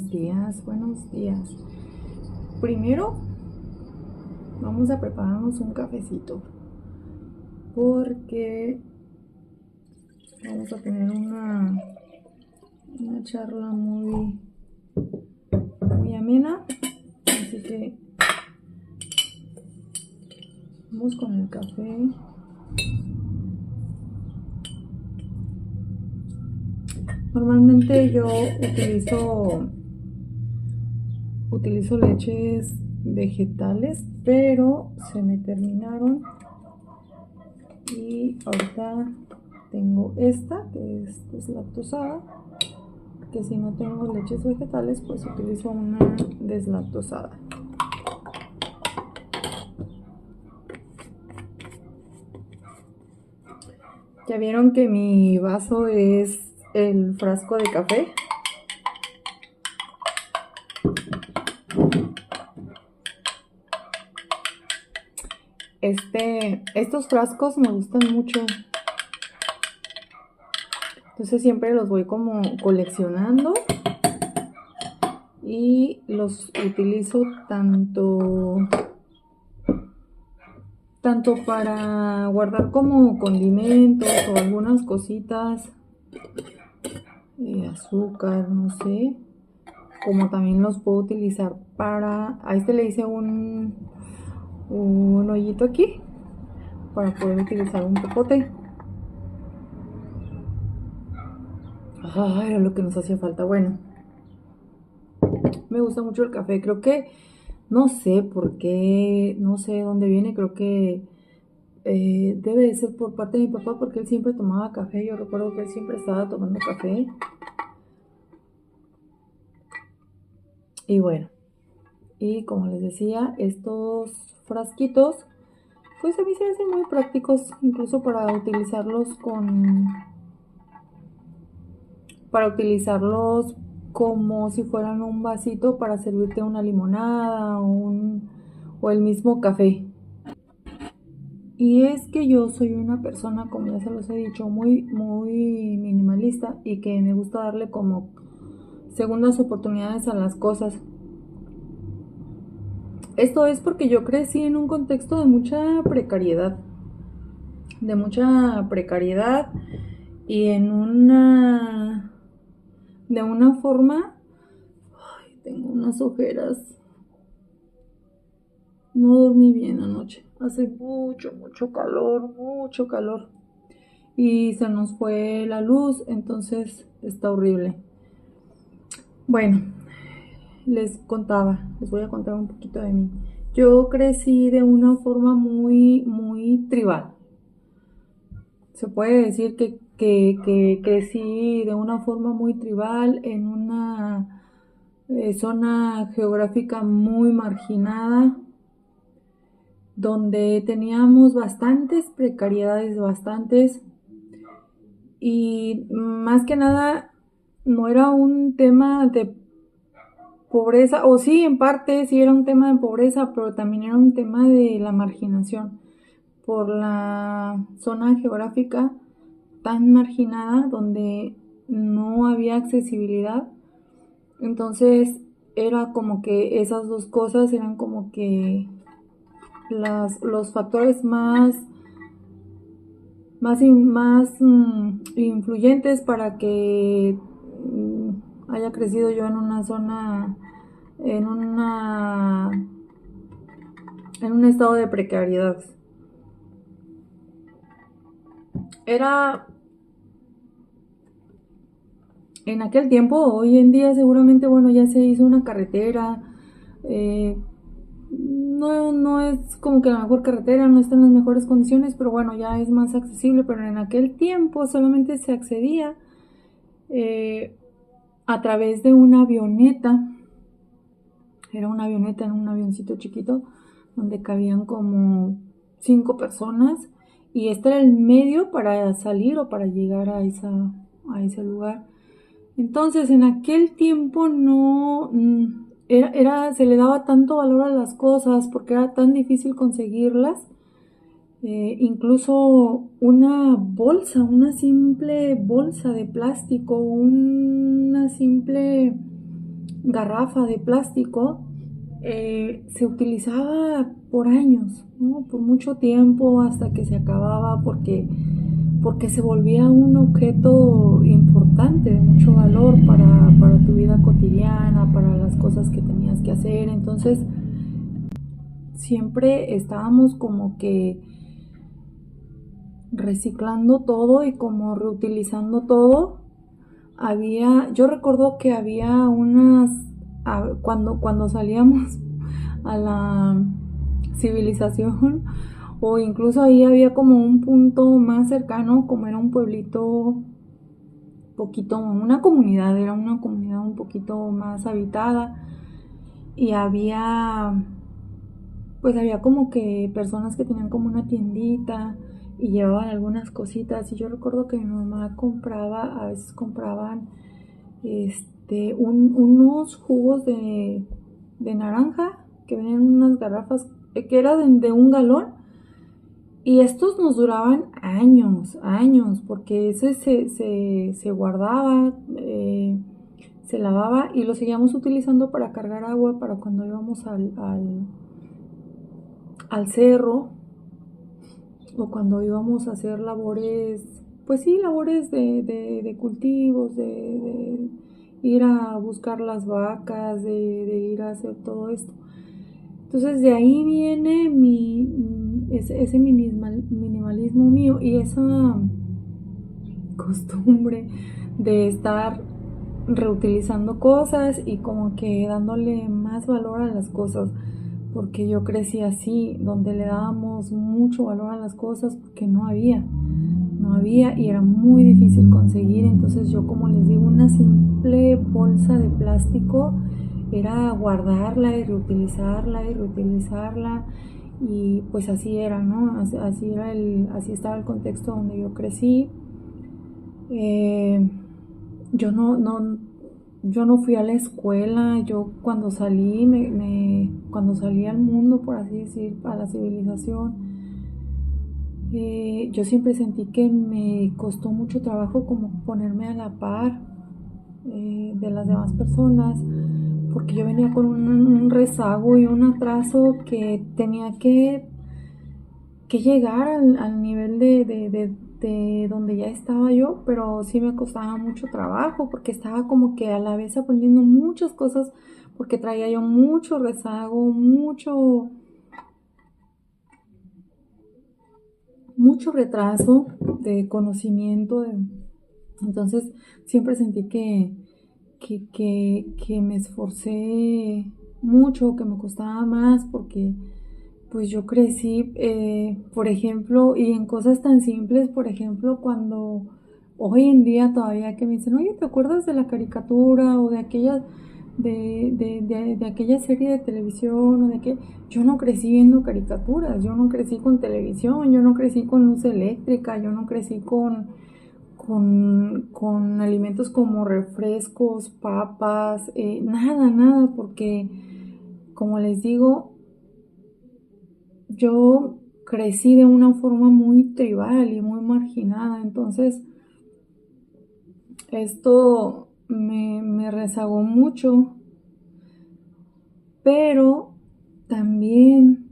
Buenos días, buenos días. Primero vamos a prepararnos un cafecito porque vamos a tener una charla muy amena. Así que vamos con el café. Normalmente yo utilizo leches vegetales, pero se me terminaron y ahorita tengo esta que es deslactosada, que si no tengo leches vegetales pues utilizo una deslactosada. Ya vieron que mi vaso es el frasco de café. Estos frascos me gustan mucho. Entonces siempre los voy como coleccionando y los utilizo tanto para guardar como condimentos o algunas cositas, azúcar, no sé, como también los puedo utilizar a este le hice un hoyito aquí para poder utilizar un popote. Era lo que nos hacía falta. Bueno, me gusta mucho el café. Creo que, no sé por qué, no sé de dónde viene. Creo que debe de ser por parte de mi papá, porque él siempre tomaba café. Yo recuerdo que él siempre estaba tomando café. Y bueno, y como les decía, estos frasquitos, pues a mí se me hacen muy prácticos, incluso para utilizarlos como si fueran un vasito para servirte una limonada o el mismo café. Y es que yo soy una persona, como ya se los he dicho, muy minimalista y que me gusta darle como segundas oportunidades a las cosas. Esto es porque yo crecí en un contexto de mucha precariedad. Y de una forma. Ay, tengo unas ojeras. No dormí bien anoche. Hace mucho calor. Y se nos fue la luz, entonces está horrible. Bueno, les voy a contar un poquito de mí. Yo crecí de una forma muy tribal. Se puede decir que crecí de una forma muy tribal en una zona geográfica muy marginada, donde teníamos bastantes precariedades, y más que nada no era un tema de pobreza, o sí, en parte sí era un tema de pobreza, pero también era un tema de la marginación por la zona geográfica tan marginada donde no había accesibilidad. Entonces era como que esas dos cosas eran como que los factores más influyentes para que haya crecido yo en una zona, en una en un estado de precariedad. Era en aquel tiempo. Hoy en día seguramente, bueno, ya se hizo una carretera, no es como que la mejor carretera, no está en las mejores condiciones, pero bueno, ya es más accesible. Pero en aquel tiempo solamente se accedía a través de una avioneta. Era una avioneta, en un avioncito chiquito donde cabían como 5 personas, y este era el medio para salir o para llegar a ese lugar. Entonces en aquel tiempo no se le daba tanto valor a las cosas porque era tan difícil conseguirlas. Incluso una simple bolsa de plástico, una simple garrafa de plástico se utilizaba por años, ¿no? Por mucho tiempo hasta que se acababa porque se volvía un objeto importante, de mucho valor para tu vida cotidiana, para las cosas que tenías que hacer. Entonces siempre estábamos como que reciclando todo y como reutilizando todo. Yo recuerdo que había cuando salíamos a la civilización, o incluso ahí había como un punto más cercano, como era un pueblito poquito, era una comunidad un poquito más habitada, y había como que personas que tenían como una tiendita y llevaban algunas cositas. Y yo recuerdo que mi mamá a veces compraban unos jugos de naranja que venían en unas garrafas que era de 1 galón, y estos nos duraban años, años, porque ese se guardaba, se lavaba y lo seguíamos utilizando para cargar agua para cuando íbamos al cerro, o cuando íbamos a hacer labores, pues sí, labores de cultivos, de ir a buscar las vacas, de ir a hacer todo esto. Entonces de ahí viene ese minimalismo mío y esa costumbre de estar reutilizando cosas y como que dándole más valor a las cosas, porque yo crecí así, donde le dábamos mucho valor a las cosas porque no había y era muy difícil conseguir. Entonces yo, como les digo, una simple bolsa de plástico era guardarla y reutilizarla, y pues así era, ¿no? Así estaba el contexto donde yo crecí. Yo yo no fui a la escuela. Yo cuando cuando salí al mundo, por así decir, a la civilización, yo siempre sentí que me costó mucho trabajo como ponerme a la par de las demás personas, porque yo venía con un rezago y un atraso que tenía que llegar al nivel de donde ya estaba yo, pero sí me costaba mucho trabajo porque estaba como que a la vez aprendiendo muchas cosas, porque traía yo mucho rezago, mucho retraso de conocimiento. Entonces siempre sentí que me esforcé mucho, que me costaba más, porque pues yo crecí, por ejemplo, y en cosas tan simples, por ejemplo, cuando hoy en día todavía que me dicen, oye, ¿te acuerdas de la caricatura o de de aquella serie de televisión o de que yo no crecí viendo caricaturas, yo no crecí con televisión, yo no crecí con luz eléctrica, yo no crecí con alimentos como refrescos, papas, nada, porque como les digo, yo crecí de una forma muy tribal y muy marginada. Entonces esto me rezagó mucho, pero también,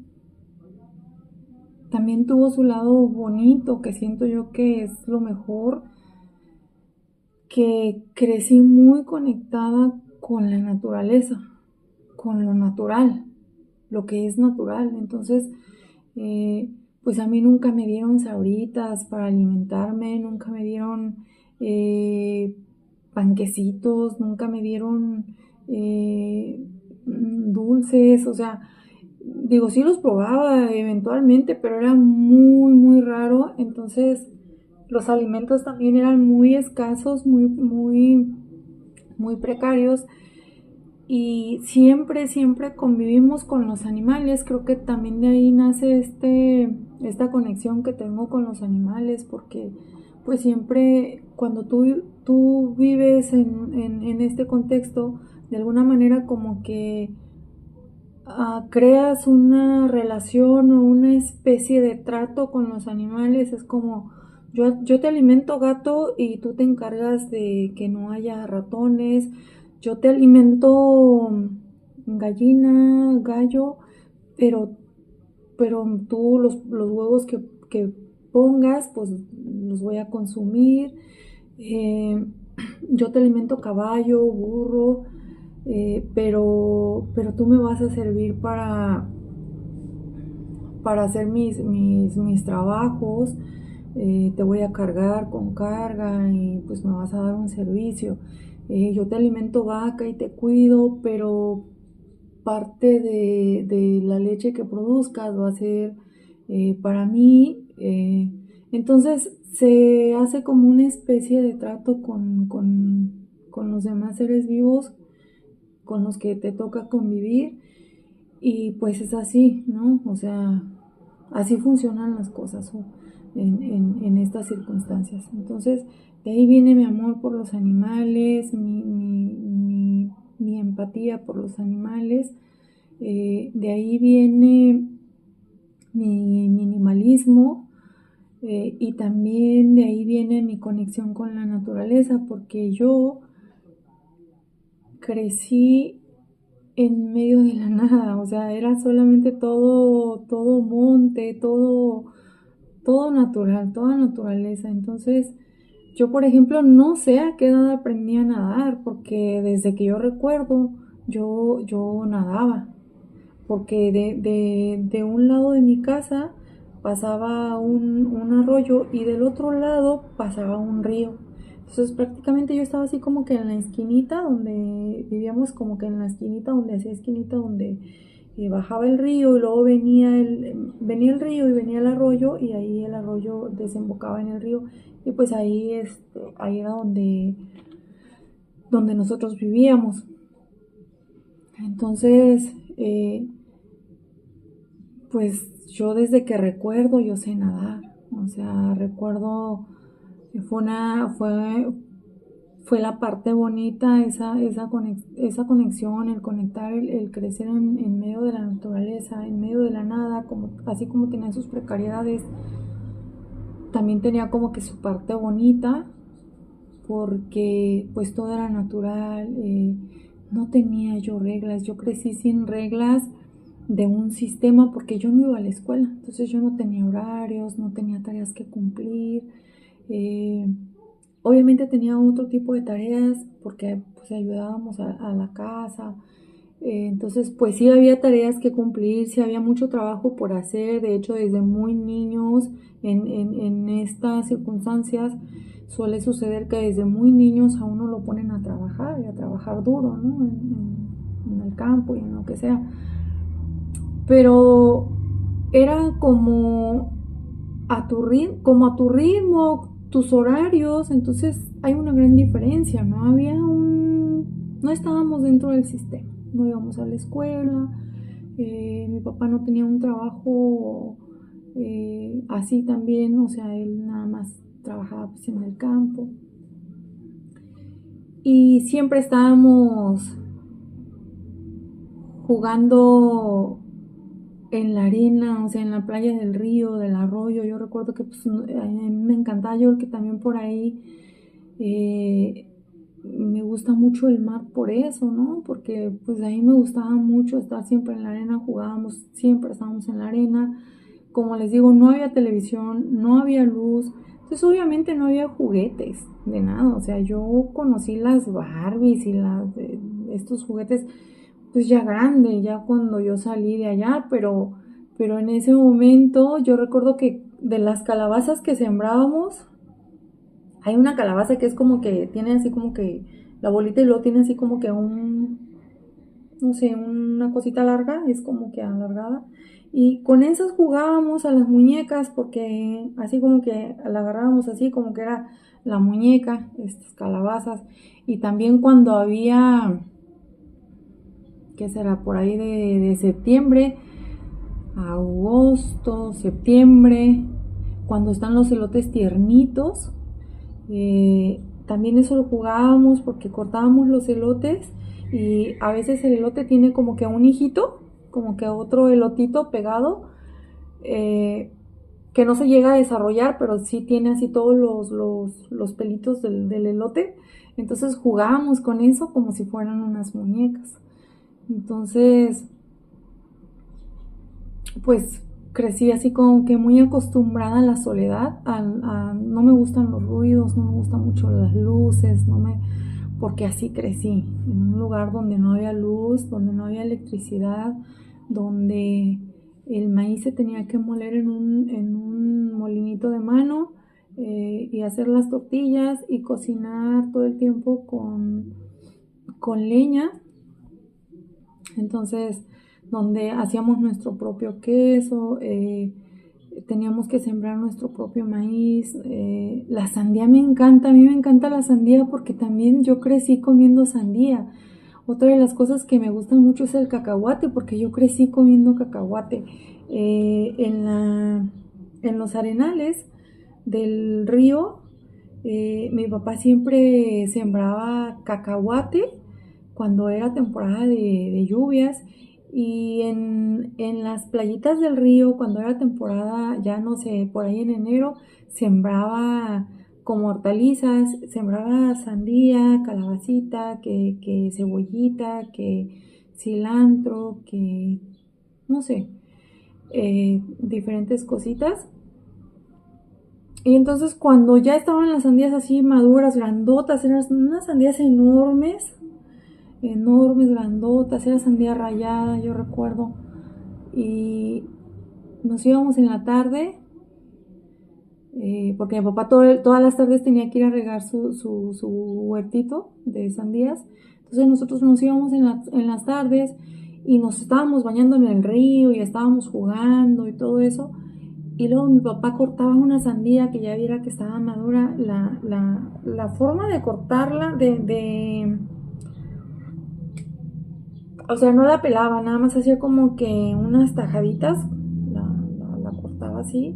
también tuvo su lado bonito, que siento yo que es lo mejor, que crecí muy conectada con la naturaleza, con lo natural, lo que es natural. Entonces, eh, pues a mí nunca me dieron sabritas para alimentarme, nunca me dieron panquecitos, nunca me dieron dulces. O sea, digo, sí los probaba eventualmente, pero era muy raro. Entonces los alimentos también eran muy escasos, muy precarios, y siempre convivimos con los animales. Creo que también de ahí nace esta conexión que tengo con los animales, porque pues siempre cuando tú vives en este contexto, de alguna manera como que creas una relación o una especie de trato con los animales. Es como, yo te alimento, gato, y tú te encargas de que no haya ratones. yo te alimento gallina, gallo, pero, pero tú los huevos que pongas, pues los voy a consumir. Eh, yo te alimento caballo, burro, pero tú me vas a servir para hacer mis trabajos, te voy a cargar con carga y pues me vas a dar un servicio. Yo te alimento vaca y te cuido, pero parte de la leche que produzcas va a ser para mí. Entonces se hace como una especie de trato con los demás seres vivos con los que te toca convivir y pues es así, ¿no? O sea, así funcionan las cosas en estas circunstancias. Entonces, de ahí viene mi amor por los animales, mi empatía por los animales, de ahí viene mi minimalismo, y también de ahí viene mi conexión con la naturaleza, porque yo crecí en medio de la nada, o sea, era solamente todo monte, todo natural, toda naturaleza. Entonces, yo, por ejemplo, no sé a qué edad aprendí a nadar, porque desde que yo recuerdo, yo nadaba, porque de un lado de mi casa pasaba un arroyo y del otro lado pasaba un río. Entonces prácticamente yo estaba así como que en la esquinita donde vivíamos, como que en la esquinita donde hacía esquinita donde bajaba el río y luego venía el río y venía el arroyo y ahí el arroyo desembocaba en el río y pues ahí, ahí era donde nosotros vivíamos. Entonces, pues yo desde que recuerdo yo sé nadar, o sea, recuerdo que fue la parte bonita, esa conexión, el conectar, el crecer en medio de la naturaleza, en medio de la nada, como, así como tenía sus precariedades, también tenía como que su parte bonita, porque pues todo era natural, no tenía yo reglas, yo crecí sin reglas de un sistema porque yo no iba a la escuela, entonces yo no tenía horarios, no tenía tareas que cumplir, eh, obviamente tenía otro tipo de tareas porque pues ayudábamos a la casa, entonces pues sí había tareas que cumplir, sí había mucho trabajo por hacer, de hecho desde muy niños en estas circunstancias suele suceder que desde muy niños a uno lo ponen a trabajar y a trabajar duro, ¿no? En el campo y en lo que sea. Pero era como a tu ritmo, tus horarios, entonces hay una gran diferencia, no estábamos dentro del sistema, no íbamos a la escuela, mi papá no tenía un trabajo así también, o sea, él nada más trabajaba pues en el campo y siempre estábamos jugando en la arena, o sea, en la playa del río, del arroyo. Yo recuerdo que pues, a mí me encantaba, yo creo que también por ahí me gusta mucho el mar por eso, ¿no? Porque pues a mí me gustaba mucho estar siempre en la arena, jugábamos, siempre estábamos en la arena. Como les digo, no había televisión, no había luz, entonces obviamente no había juguetes de nada, o sea, yo conocí las Barbies y estos juguetes pues ya grande, ya cuando yo salí de allá, pero en ese momento yo recuerdo que de las calabazas que sembrábamos, hay una calabaza que es como que tiene así como que la bolita y luego tiene así como que no sé, una cosita larga, es como que alargada. Y con esas jugábamos a las muñecas porque así como que la agarrábamos así como que era la muñeca, estas calabazas. Y también cuando había, ¿qué será? Por ahí de septiembre, agosto, septiembre, cuando están los elotes tiernitos, también eso lo jugábamos porque cortábamos los elotes y a veces el elote tiene como que un hijito, como que otro elotito pegado, eh, que no se llega a desarrollar, pero sí tiene así todos los pelitos del elote. Entonces jugábamos con eso como si fueran unas muñecas. Entonces, pues crecí así como que muy acostumbrada a la soledad, no me gustan los ruidos, no me gustan mucho las luces, porque así crecí, en un lugar donde no había luz, donde no había electricidad, donde el maíz se tenía que moler en un molinito de mano, y hacer las tortillas y cocinar todo el tiempo con leña. Entonces, donde hacíamos nuestro propio queso, teníamos que sembrar nuestro propio maíz. La sandía me encanta, a mí me encanta la sandía porque también yo crecí comiendo sandía. Otra de las cosas que me gustan mucho es el cacahuate, porque yo crecí comiendo cacahuate. En los arenales del río, mi papá siempre sembraba cacahuate cuando era temporada de lluvias, y en las playitas del río, cuando era temporada, ya no sé, por ahí en enero, sembraba como hortalizas, sembraba sandía, calabacita, que cebollita, que cilantro, que no sé, diferentes cositas. Y entonces cuando ya estaban las sandías así maduras, grandotas, eran unas sandías enormes, enormes, grandotas, era sandía rallada, yo recuerdo. Y nos íbamos en la tarde, porque mi papá todas las tardes tenía que ir a regar su huertito de sandías. Entonces nosotros nos íbamos en las tardes y nos estábamos bañando en el río y estábamos jugando y todo eso. Y luego mi papá cortaba una sandía que ya viera que estaba madura. La forma de cortarla, o sea, no la pelaba, nada más hacía como que unas tajaditas, la cortaba así,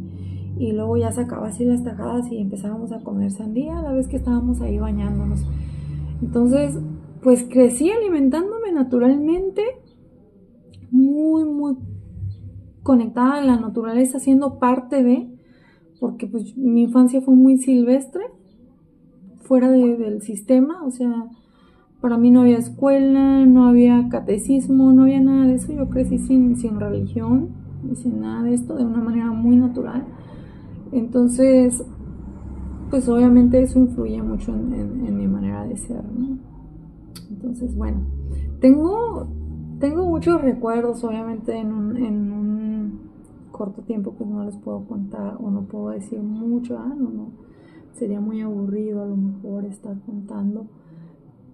y luego ya sacaba así las tajadas y empezábamos a comer sandía a la vez que estábamos ahí bañándonos. Entonces, pues crecí alimentándome naturalmente, muy, muy conectada a la naturaleza, siendo parte porque pues mi infancia fue muy silvestre, fuera del sistema, o sea, para mí no había escuela, no había catecismo, no había nada de eso. Yo crecí sin religión y sin nada de esto, de una manera muy natural. Entonces, pues obviamente eso influye mucho en mi manera de ser, ¿no? Entonces, bueno, tengo, tengo muchos recuerdos, obviamente en un corto tiempo pues no les puedo contar o no puedo decir mucho, no, sería muy aburrido a lo mejor estar contando,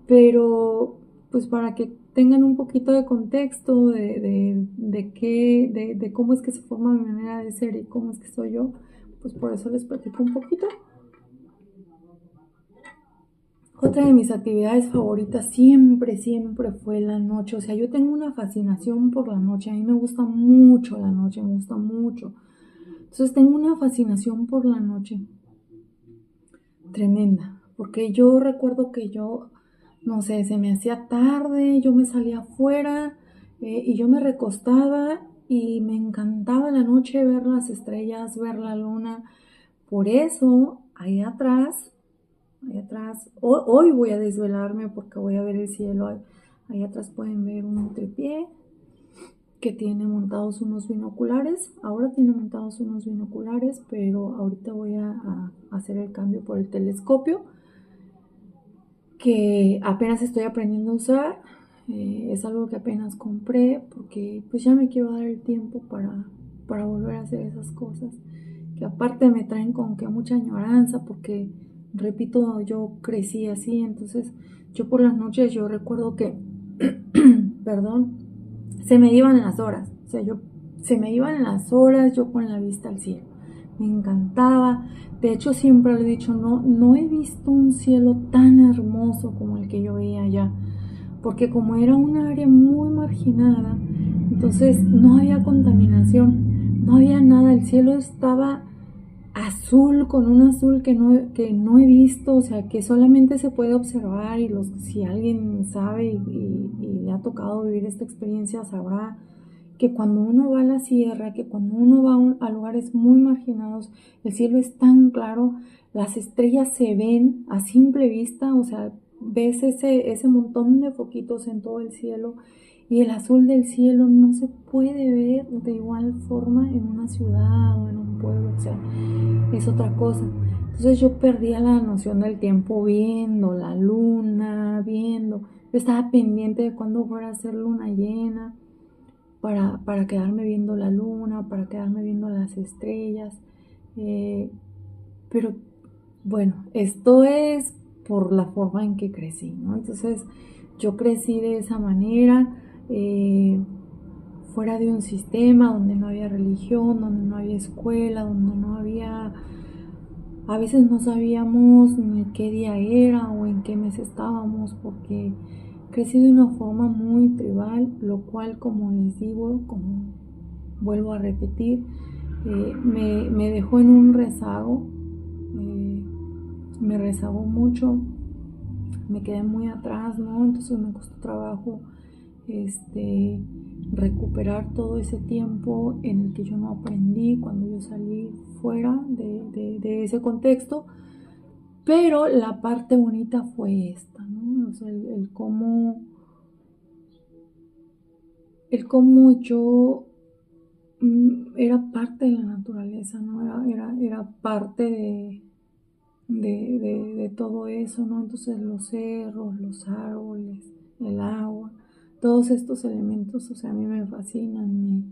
pero pues para que tengan un poquito de contexto de cómo es que se forma mi manera de ser y cómo es que soy yo, pues por eso les platico un poquito. Otra de mis actividades favoritas siempre, siempre fue la noche. O sea, yo tengo una fascinación por la noche. A mí me gusta mucho la noche, me gusta mucho. Entonces tengo una fascinación por la noche tremenda. Porque yo recuerdo que yo, no sé, se me hacía tarde, yo me salía afuera, y yo me recostaba y me encantaba la noche ver las estrellas, ver la luna. Por eso, ahí atrás, hoy voy a desvelarme porque voy a ver el cielo. Ahí atrás pueden ver un tripié que tiene montados unos binoculares. Ahora tiene montados unos binoculares, pero ahorita voy a hacer el cambio por el telescopio, que apenas estoy aprendiendo a usar. Es algo que apenas compré porque pues ya me quiero dar el tiempo para volver a hacer esas cosas, que aparte me traen como que mucha añoranza porque, repito, yo crecí así. Entonces yo por las noches yo recuerdo que, perdón, se me iban las horas, o sea, se me iban las horas yo con la vista al cielo, me encantaba. De hecho siempre lo he dicho, no he visto un cielo tan hermoso como el que yo veía allá, porque como era un área muy marginada, entonces no había contaminación, no había nada, el cielo estaba azul, con un azul que no he visto, o sea, que solamente se puede observar, si alguien sabe y le ha tocado vivir esta experiencia sabrá que cuando uno va a la sierra, que cuando uno va a lugares muy marginados, el cielo es tan claro, las estrellas se ven a simple vista, o sea, ves ese montón de foquitos en todo el cielo y el azul del cielo no se puede ver de igual forma en una ciudad o en un pueblo, o sea, es otra cosa. Entonces yo perdía la noción del tiempo viendo la luna, viendo, yo estaba pendiente de cuándo fuera a ser luna llena para quedarme viendo la luna, para quedarme viendo las estrellas. Pero bueno, esto es por la forma en que crecí, ¿no? Entonces yo crecí de esa manera, fuera de un sistema donde no había religión, donde no había escuela, donde no había... A veces no sabíamos ni qué día era o en qué mes estábamos porque crecí de una forma muy tribal, lo cual, como les digo, como vuelvo a repetir, me dejó en un rezago, eh, me rezagó mucho, me quedé muy atrás, ¿no? Entonces me costó trabajo recuperar todo ese tiempo en el que yo no aprendí cuando yo salí fuera de ese contexto. Pero la parte bonita fue esta, ¿no? O sea, el cómo yo era parte de la naturaleza, ¿no? Era parte de todo eso, ¿no? Entonces los cerros, los árboles, el agua, todos estos elementos, o sea, a mí me fascinan,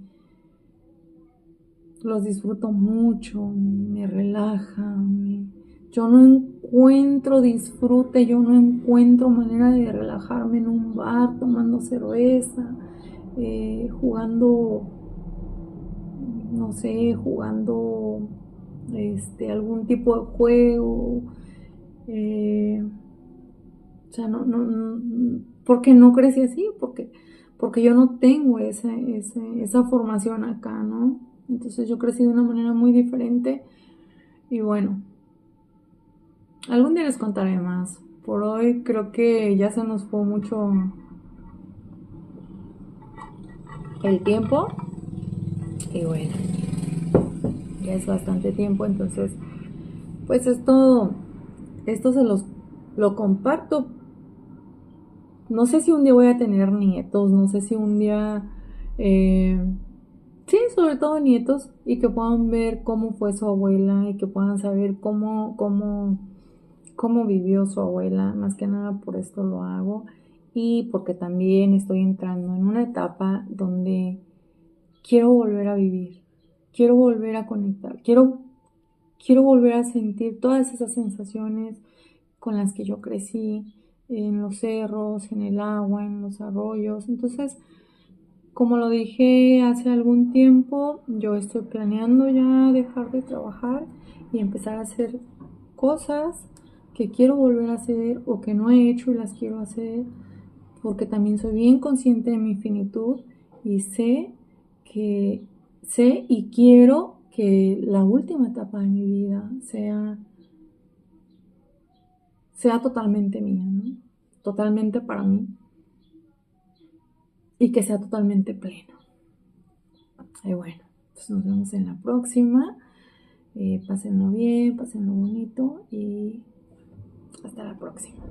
los disfruto mucho, me relajan, yo no encuentro disfrute, yo no encuentro manera de relajarme en un bar tomando cerveza, jugando, no sé, jugando algún tipo de juego. eh, o sea, porque no crecí así, porque yo no tengo esa formación acá, ¿no? Entonces yo crecí de una manera muy diferente y bueno, algún día les contaré más. Por hoy creo que ya se nos fue mucho el tiempo y bueno, ya es bastante tiempo, entonces pues esto lo comparto. No sé si un día voy a tener nietos, no sé si un día, eh, sí, sobre todo nietos, y que puedan ver cómo fue su abuela y que puedan saber cómo vivió su abuela. Más que nada por esto lo hago y porque también estoy entrando en una etapa donde quiero volver a vivir, quiero volver a conectar, quiero volver a sentir todas esas sensaciones con las que yo crecí, en los cerros, en el agua, en los arroyos. Entonces, como lo dije hace algún tiempo, yo estoy planeando ya dejar de trabajar y empezar a hacer cosas que quiero volver a hacer o que no he hecho y las quiero hacer, porque también soy bien consciente de mi finitud y que sé y quiero que la última etapa de mi vida sea totalmente mía, ¿no? Totalmente para mí y que sea totalmente pleno. Y bueno, pues nos vemos en la próxima. Pásenlo bien, pásenlo bonito y hasta la próxima.